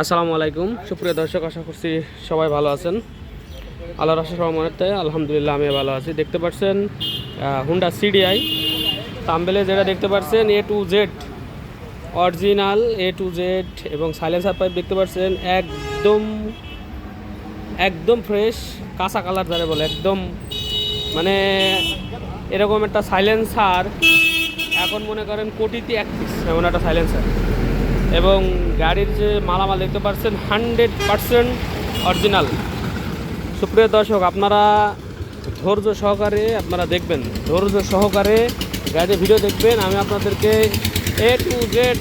আসসালামু আলাইকুম সুপ্রিয় দর্শক, আশা করছি সবাই ভালো আছেন। আল্লাহর আশীর্বাদ রহমতে আলহামদুলিল্লাহ আমি ভালো আছি। দেখতে পাচ্ছেন হুন্ডা সিডিআই থাম্বনেলে যেটা দেখতে পাচ্ছেন A to Z original A to Z এবং সাইলেন্সার পাইপ দেখতে পাচ্ছেন একদম একদম ফ্রেশ কাঁচা কালার যারা বলে একদম মানে এরকম একটা সাইলেন্সার এখন মনে করেন কোটিতে এক পিস এমন একটা সাইলেন্সার। এবং গাড়ির যে মালামাল দেখতে পাচ্ছেন 100% অরিজিনাল। সুপ্রিয় দর্শক, আপনারা ধৈর্য সহকারে আপনারা দেখবেন, ধৈর্য সহকারে গাড়ির ভিডিও দেখবেন। আমি আপনাদেরকে এ টু জেড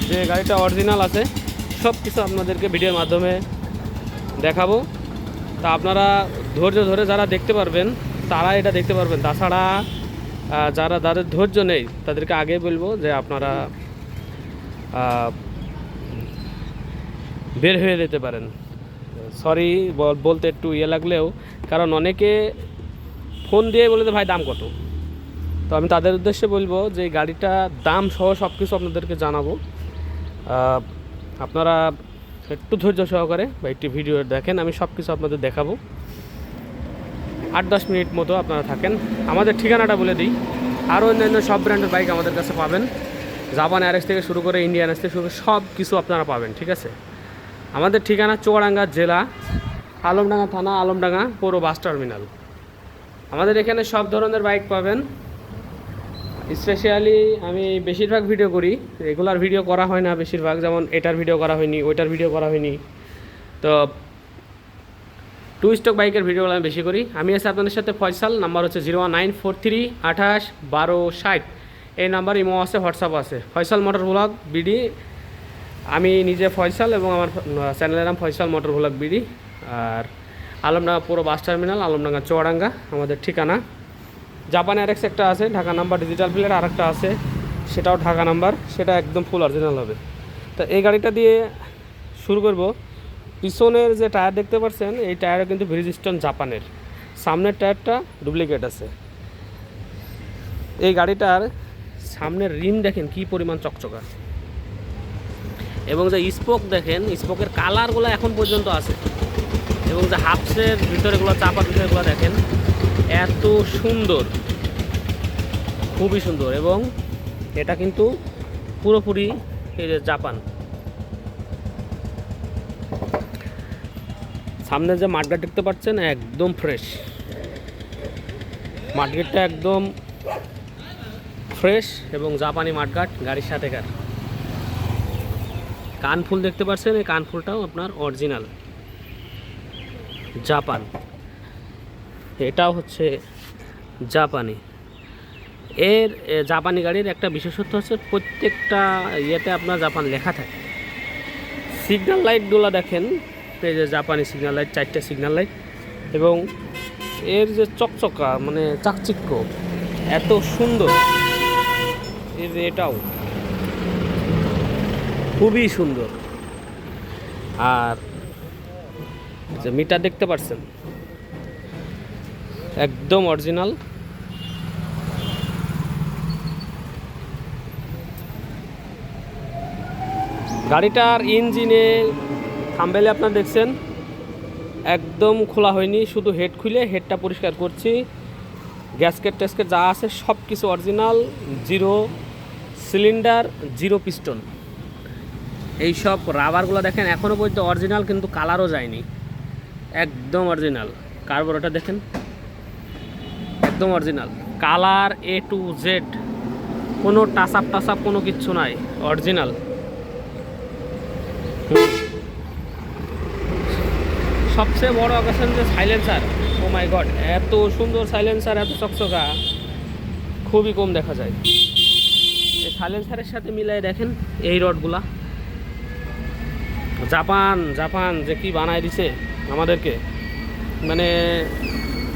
যে গাড়িটা অরিজিনাল আছে সব কিছু আপনাদেরকে ভিডিওর মাধ্যমে দেখাবো। তা আপনারা ধৈর্য ধরে যারা দেখতে পারবেন তারা এটা দেখতে পারবেন। তাছাড়া যাদের ধৈর্য নেই তাদেরকে আগে বলবো যে আপনারা বের হয়ে যেতে পারেন। সরি বলতে একটু লাগলেও, কারণ অনেকে ফোন দিয়ে বলে যে ভাই দাম কত। তো আমি তাদের উদ্দেশ্যে বলবো যে গাড়িটা দাম সহ সব কিছু আপনাদেরকে জানাবো। আপনারা একটু ধৈর্য সহকারে বা একটি ভিডিও দেখেন, আমি সব কিছু আপনাদের দেখাবো। 8-10 মিনিট মতো আপনারা থাকেন। আমাদের ঠিকানাটা বলে দিই, আরও অন্যান্য সব ব্র্যান্ডের বাইক আমাদের কাছে পাবেন। জাপান RX থেকে শুরু করে ইন্ডিয়ান RX থেকে শুরু করে সব কিছু আপনারা পাবেন, ঠিক আছে। আমাদের ঠিকানা চুয়াডাঙ্গা জেলা, আলমডাঙ্গা থানা, আলমডাঙ্গা পৌর বাস টার্মিনাল। আমাদের এখানে সব ধরনের বাইক পাবেন। স্পেশালি আমি বেশিরভাগ ভিডিও করি, রেগুলার ভিডিও করা হয় না বেশিরভাগ, যেমন এটার ভিডিও করা হয়নি, ওইটার ভিডিও করা হয়নি। তো টু স্টক বাইকের ভিডিওগুলো আমি বেশি করি। আমি আছি আপনাদের সাথে ফয়সাল, নাম্বার হচ্ছে 01943 28 12 60। এই নাম্বার ইমো আছে, হোয়াটসঅ্যাপ আছে। ফয়সাল মোটর ব্লগ বিডি, আমি নিজে ফয়সাল এবং আমার চ্যানেলের নাম ফয়সাল মোটর ব্লগ বিডি। আর আলমডাঙ্গা পুরো বাস টার্মিনাল, আলমডাঙ্গা চুয়াডাঙ্গা আমাদের ঠিকানা। জাপান RX একটা আছে ঢাকা নাম্বার, ডিজিটাল প্লেট আর একটা আছে সেটাও ঢাকা নাম্বার, সেটা একদম ফুল অরিজিনাল হবে। তো এই গাড়িটা দিয়ে শুরু করব। পিছনের যে টায়ার দেখতে পাচ্ছেন এই টায়ারও কিন্তু ব্রিজস্টোন জাপানের, সামনের টায়ারটা ডুপ্লিকেট আছে। এই গাড়িটার সামনের রিম দেখেন কি পরিমাণ চকচকা, এবং যে স্পোক দেখেন, স্পোকের কালারগুলো এখন পর্যন্ত আছে, এবং যে হাফসের ভিতরেগুলো চাপার ভিতরেগুলো দেখেন এত সুন্দর, খুবই সুন্দর। এবং এটা কিন্তু পুরোপুরি এই যে জাপান। সামনে যে মাঠগাট দেখতে পাচ্ছেন একদম ফ্রেশ, মাঠগাটটা একদম ফ্রেশ এবং জাপানি মাঠগাট গাড়ির সাথেকার। কানফুল দেখতে পাচ্ছেন, এই কানফুলটাও আপনার অরিজিনাল জাপান, এটাও হচ্ছে জাপানি। এর জাপানি গাড়ির একটা বিশেষত্ব হচ্ছে প্রত্যেকটা ইয়েতে আপনার জাপান লেখা থাকে। সিগন্যাল লাইটগুলো দেখেন, এই যে জাপানি সিগন্যাল লাইট, 4টে সিগন্যাল লাইট, এবং এর যে চকচকা মানে চাকচিক্য এত সুন্দর, এর এটাও খুবই সুন্দর। আর যে মিটার দেখতে পাচ্ছেন একদম অরিজিনাল। গাড়িটার ইঞ্জিনে থাম্বনেলে আপনারা দেখছেন একদম খোলা হয়নি, শুধু হেড খুলে হেডটা পরিষ্কার করছি। গ্যাসকেট ট্যাসকেট যা আছে সব কিছু অরিজিনাল, 0 সিলিন্ডার 0 পিস্টন। এই সব রাবারগুলো দেখেন এখনও পর্যন্ত অরিজিনাল, কিন্তু কালারও যায়নি, একদম অরিজিনাল। কার্বোরেটর দেখেন একদম original, colour A to Z, কোনো টাচ আপ কোনো কিচ্ছু নাই, অরিজিনাল। সবচেয়ে বড় অকেশন যে সাইলেন্সার, ও মাই গড, এত সুন্দর সাইলেন্সার, এত চকচকা খুবই কম দেখা যায়। এই সাইলেন্সারের সাথে মিলাই দেখেন এই রডগুলা, জাপান যে কি বানায় দিছে আমাদেরকে, মানে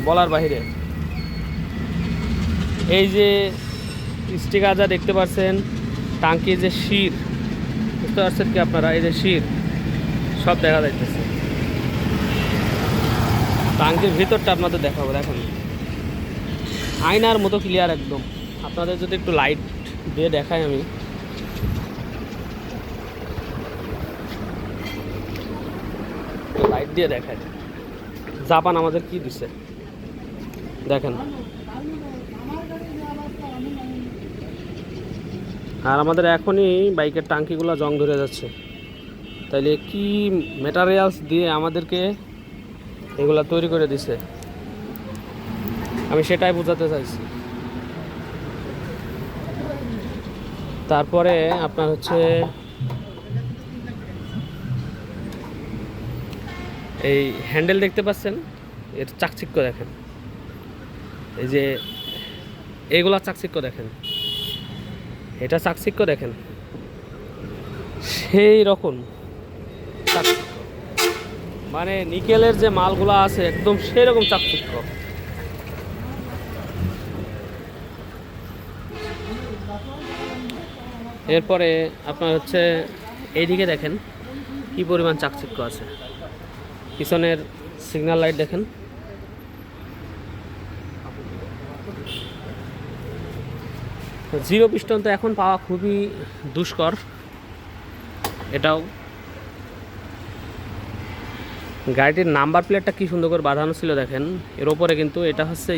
বলার বাহিরে। এই যে স্টিকার যা দেখতে পাচ্ছেন, টাঙ্কির যে শির বুঝতে পারছেন কি আপনারা, এই যে শির সব দেখা যাইতেছে। টাঙ্কির ভিতরটা আপনাদের দেখাবো, দেখেন আয়নার মতো ক্লিয়ার একদম। আপনাদের যদি একটু লাইট দিয়ে দেখাই আমি, সাইড দিয়ে দেখায় জাপান আমাদের কি দিছে দেখেন। আর আমাদের এখনই বাইকের টাঙ্কিগুলো জং ধরে যাচ্ছে, তাইলে কি ম্যাটেরিয়ালস দিয়ে আমাদেরকে এগুলা তৈরি করে দিছে আমি সেটাই বোঝাতে চাইছি। তারপরে আপনার হচ্ছে এই হ্যান্ডেল দেখতে পাচ্ছেন, এর চাকচিক্য দেখেন, এই যে এইগুলা চাকচিক্য দেখেন, এটা চাকচিক্য দেখেন, সেই রকম চাকচিক্য, মানে নিকেলের যে মালগুলো আছে একদম সেই রকম চাকচিক্য। এরপরে আপনার হচ্ছে এইদিকে দেখেন কি পরিমাণ চাকচিক্য আছে, পিছনের সিগন্যাল লাইট দেখেন, জিরো পিস্টন তো এখন পাওয়া খুবই দুষ্কর। এটাও গাড়িটির নাম্বার প্লেটটা কি সুন্দর করে বাঁধানো ছিল দেখেন, এর ওপরে কিন্তু এটা হচ্ছে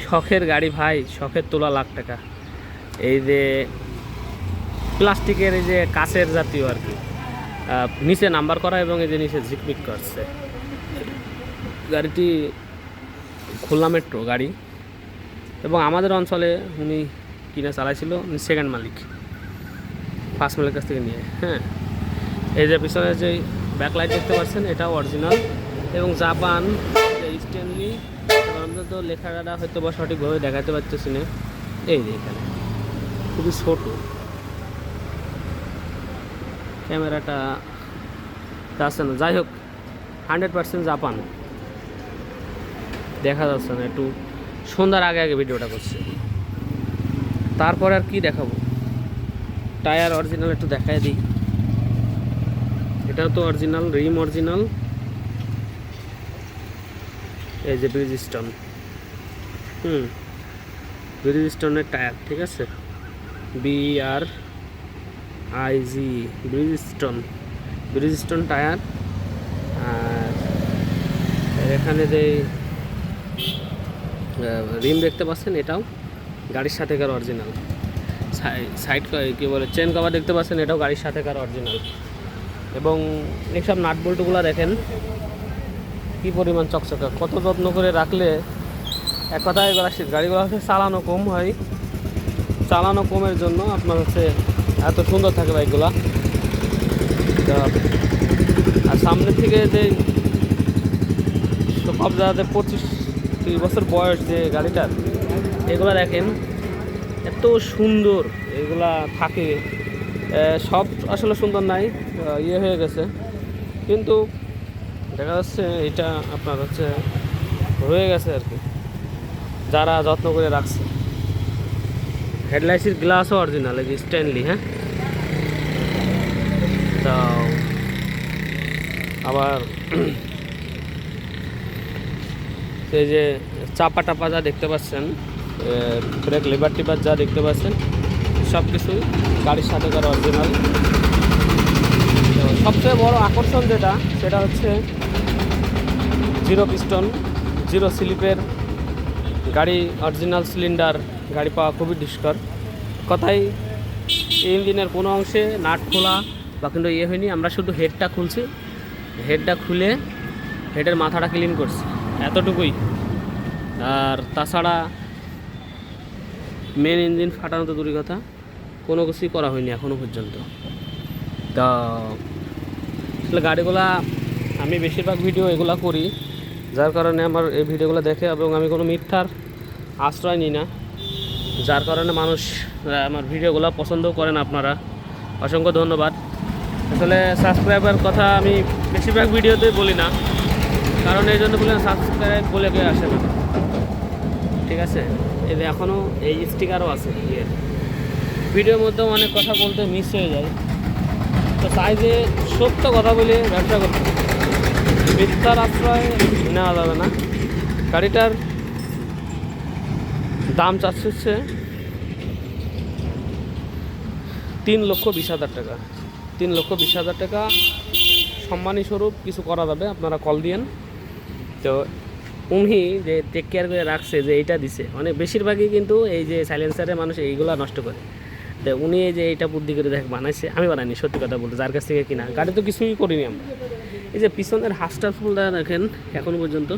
শখের গাড়ি ভাই, শখের তোলা লাখ টাকা। এই যে প্লাস্টিকের এই যে কাচের জাতীয় আর কি, নিচে নাম্বার করা এবং এই যে নিচে ঝিকমিক করছে। গাড়িটি খুলনা মেট্রো গাড়ি এবং আমাদের অঞ্চলে উনি কিনে চালাইছিল, উনি সেকেন্ড মালিক, ফার্স্ট মালিকের কাছ থেকে নিয়ে। হ্যাঁ, এই যে পিছনে যে ব্যাকলাইট দেখতে পাচ্ছেন এটাও অরিজিনাল এবং জাপান স্টেনলি, আমরা তো লেখাটা হয়তো বা সঠিকভাবে দেখাতে পারতেছি না। এই যে এখানে খুবই ছোট ক্যামেরাটা যাচ্ছে না, যাই হোক 100% জাপান, দেখা যাচ্ছে না, একটু সন্ধ্যার আগে আগে ভিডিওটা করছে। তারপর আর কি দেখাবো, টায়ার অরিজিনাল একটু দেখায় দিই, এটাও তো অরিজিনাল, রিম অরিজিনাল, এই যে ব্রিজস্টোন, ব্রিজস্টোনের টায়ার, ঠিক আছে, BRIG ব্রিজস্টোন টায়ার। আর এখানে যে রিম দেখতে পাচ্ছেন এটাও গাড়ির সাথেকার অরিজিনাল, সাইড কী বলে চেন কভার দেখতে পাচ্ছেন এটাও গাড়ির সাথেকার অরিজিনাল। এবং এইসব নাট বল্টুগুলো দেখেন কী পরিমাণ চকচকা, কত যত্ন করে রাখলে এক কথায় গাড়িগুলো হচ্ছে চালানো কম হয়, চালানো কমের জন্য আপনার হচ্ছে এত সুন্দর থাকে বাইকগুলো। আর সামনের থেকে যে সব জায়গাতে 25-30 বছর বয়স যে গাড়িটার, এগুলো দেখেন এত সুন্দর এগুলা থাকে, সব আসলে সুন্দর নাই, হয়ে গেছে, কিন্তু দেখা যাচ্ছে এটা আপনার হচ্ছে রয়ে গেছে আর কি, যারা যত্ন করে রাখছে। হেডলাইটের গ্লাসও অরিজিনাল, এই যে স্ট্যানলি। হ্যাঁ, তো আবার এই যে চাপা টাপা যা দেখতে পাচ্ছেন, ব্রেক লিভার টিভার যা দেখতে পাচ্ছেন সব কিছুই গাড়ির সাথে করা অরিজিনাল। তো সবচেয়ে বড় আকর্ষণ যেটা সেটা হচ্ছে জিরো পিস্টন, জিরো স্লিপের গাড়ি, অরিজিনাল সিলিন্ডার গাড়ি পাওয়া খুবই দুষ্কর। কথাই ইঞ্জিনের কোনো অংশে নাট খোলা বা কিন্তু হয়নি, আমরা শুধু হেডটা খুলছি, হেডটা খুলে হেডের মাথাটা ক্লিন করছি, এতটুকুই। আর তাছাড়া মেন ইঞ্জিন ফাটানো তো দূরের কথা, কোনো কিছুই করা হয়নি এখনও পর্যন্ত। তো আসলে গাড়িগুলা আমি বেশিরভাগ ভিডিও এগুলা করি, যার কারণে আমার এই ভিডিওগুলো দেখে এবং আমি কোনো মিথ্যার আশ্রয় নিই না, যার কারণে মানুষ আমার ভিডিওগুলো পছন্দও করেন আপনারা, অসংখ্য ধন্যবাদ। আসলে সাবস্ক্রাইবার কথা আমি বেশিরভাগ ভিডিওতে বলি না, কারণ এই জন্য বলে সাবস্ক্রাইব বলে কেউ আসে না, ঠিক আছে। এই যে এখনও এই স্টিকারও আছে, ভিডিওর মধ্যেও অনেক কথা বলতে মিস হয়ে যায়, তো চাই যে সত্য কথা বলে ব্যবসা করতে, মিথ্যার আশ্রয় নেওয়া যাবে না। গাড়িটার দাম চাচ্ছে 3,20,000 টাকা, 3,20,000 টাকা সম্মানী স্বরূপ কিছু করা যাবে, আপনারা কল দিয়েন। তো উনি যে টেক কেয়ার করে রাখছে যে এইটা দিছে, মানে বেশিরভাগই কিন্তু এই যে সাইলেন্সারে মানুষ এইগুলা নষ্ট করে। তো উনি এই যে এইটা বুদ্ধি করে দেখ বানাইছে, আমি বানাইনি সত্যি কথা বলতে, যার কাছ থেকে কিনা। গাড়ি তো কিছুই করিনি আমরা। এই যে পিছনের হাস্টার ফুলটা দেখেন এখনও পর্যন্ত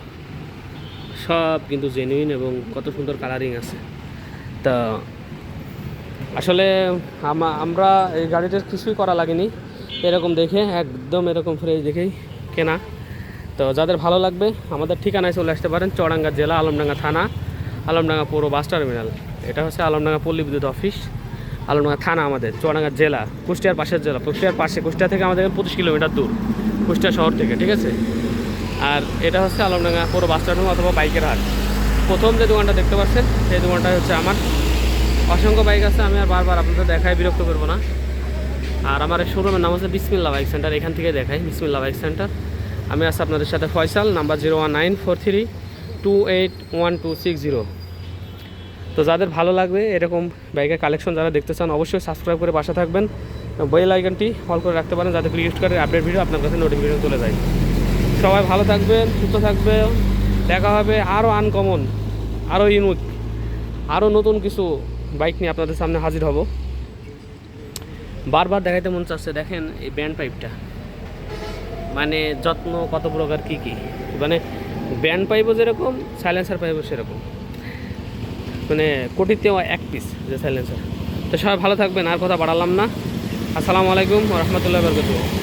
সব কিন্তু জেনুইন এবং কত সুন্দর কালারিং আছে। তা আসলে আমরা এই গাড়িটার কিছুই করা লাগেনি, এরকম দেখে একদম এরকম ফ্রেশ দেখেই কেনা। তো যাদের ভালো লাগবে আমাদের ঠিকানায় চলে আসতে পারেন, চুয়াডাঙ্গা জেলা, আলমডাঙ্গা থানা, আলমডাঙ্গা পৌর বাস টার্মিনাল। এটা হচ্ছে আলমডাঙ্গা পল্লী বিদ্যুৎ অফিস, আলমডাঙ্গা থানা আমাদের, চুয়াডাঙ্গা জেলা, কুষ্টিয়ার পাশের জেলা, কুষ্টিয়ার পাশে, কুষ্টিয়া থেকে আমাদের 25 কিলোমিটার দূর, কুষ্টিয়া শহর থেকে, ঠিক আছে। আর এটা হচ্ছে আলমডাঙ্গা পৌর বাস টার্মিনাল অথবা বাইকের হাট। প্রথম যে দোকানটা দেখতে পাচ্ছেন সেই দোকানটা হচ্ছে আমার। অসংখ্য বাইক আছে, আমি আর বারবার আপনাদের দেখায় বিরক্ত করবো না। আর আমার শোরুমের নাম হচ্ছে বিসমিল্লাহ বাইক সেন্টার, এখান থেকে দেখাই বিসমিল্লাহ বাইক সেন্টার। আমি আছি আপনাদের সাথে ফয়সাল, নাম্বার 01943281260। তো যাদের ভালো লাগবে এরকম বাইকের কালেকশন যারা দেখতে চান অবশ্যই সাবস্ক্রাইব করে পাশে থাকবেন, বেল আইকনটি অল করে রাখতে পারেন যাতে ক্লিক করে আপডেট ভিডিও আপনার কাছে নোটিফিকেশন চলে যায়। সবাই ভালো থাকবেন, সুস্থ থাকবেন, দেখা হবে আরও আনকমন, আরও ইউনিক, আরও নতুন কিছু বাইক নিয়ে আপনাদের সামনে হাজির হব। বারবার দেখাইতে মন চাচ্ছে, দেখেন এই ব্যান্ড পাইপটা, মানে যত্ন কত প্রকার কী কী, মানে ব্যান্ড পাইপও যেরকম সাইলেন্সার পাইপও সেরকম, মানে কোটিতেও এক পিস যে সাইলেন্সার। তো সবাই ভালো থাকবেন, আর কথা বাড়ালাম না। আসসালামু আলাইকুম ওয়া রাহমাতুল্লাহি ওয়া বারাকাতুহু।